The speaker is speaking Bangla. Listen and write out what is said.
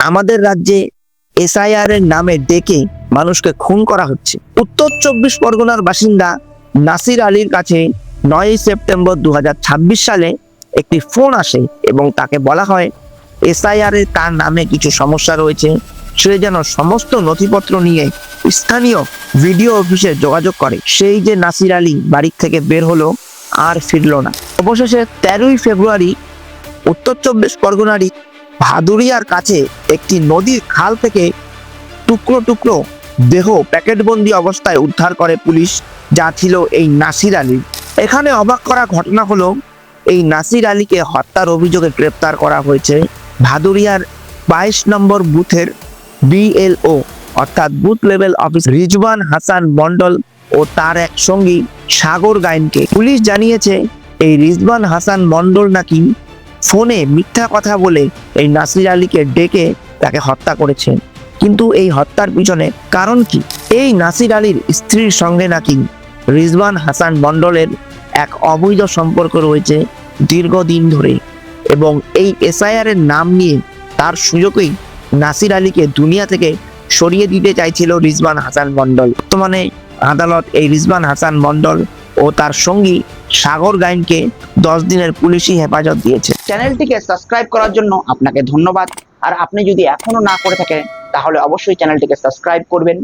আমাদের রাজ্যে এসআইআর এর নামে ডেকে মানুষকে খুন করা হচ্ছে। উত্তর 24 পরগনার বাসিন্দা নাসির আলীর কাছে 9 সেপ্টেম্বর 2026 সালে একটি ফোন আসে এবং তাকে বলা হয় এসআইআর এ তার নামে কিছু সমস্যা রয়েছে। সে যেন সমস্ত নথিপত্র নিয়ে স্থানীয় ভিডিও অফিসে যোগাযোগ করে। সেই যে নাসির আলী বাড়ি থেকে বের হলো, আর ফিরল না। অবশেষে 13ই ফেব্রুয়ারি উত্তর 24 পরগনারই ভাদুরিয়ার কাছে একটি নদীর খাল থেকে টুকরো টুকরো দেহ প্যাকেটবন্দি অবস্থায় উদ্ধার করে পুলিশ, যা ছিল এই নাসির আলীর। এখানে অবাক করা ঘটনা হলো, এই নাসির আলীকে হত্যার অভিযোগে গ্রেপ্তার করা হয়েছে ভাদুরিয়ার 22 নম্বর বুথের বিএলও অর্থাৎ booth level office Rizwan Hasan Mondal ও তার এক সঙ্গী সাগর গায়েনকে। পুলিশ জানিয়েছে এই রিজওয়ান হাসান মন্ডল নাকি ফোনে মিথ্যা কথা বলে এই নাসির আলীকে ডেকে তাকে হত্যা করেছে। কিন্তু এই হত্যার পিছনে কারণ কি? এই নাসির আলীর স্ত্রীর সঙ্গে নাকি রিজওয়ান হাসান মন্ডলের এক অবৈধ সম্পর্ক রয়েছে দীর্ঘদিন ধরে, এবং এই এসআইআর এর নাম নিয়ে তার সুযোগেই নাসির আলীকে দুনিয়া থেকে সরিয়ে দিতে চাইছিল রিজওয়ান হাসান মন্ডল। বর্তমানে আদালত এই রিজওয়ান হাসান মন্ডল ও তার সঙ্গী সাগর গায়েনকে 10 দিনের পুলিশি হেফাজত দিয়েছে। চ্যানেলটিকে সাবস্ক্রাইব করার জন্য আপনাকে ধন্যবাদ। আর আপনি যদি এখনো না করে থাকেন তাহলে অবশ্যই চ্যানেলটিকে সাবস্ক্রাইব করবেন।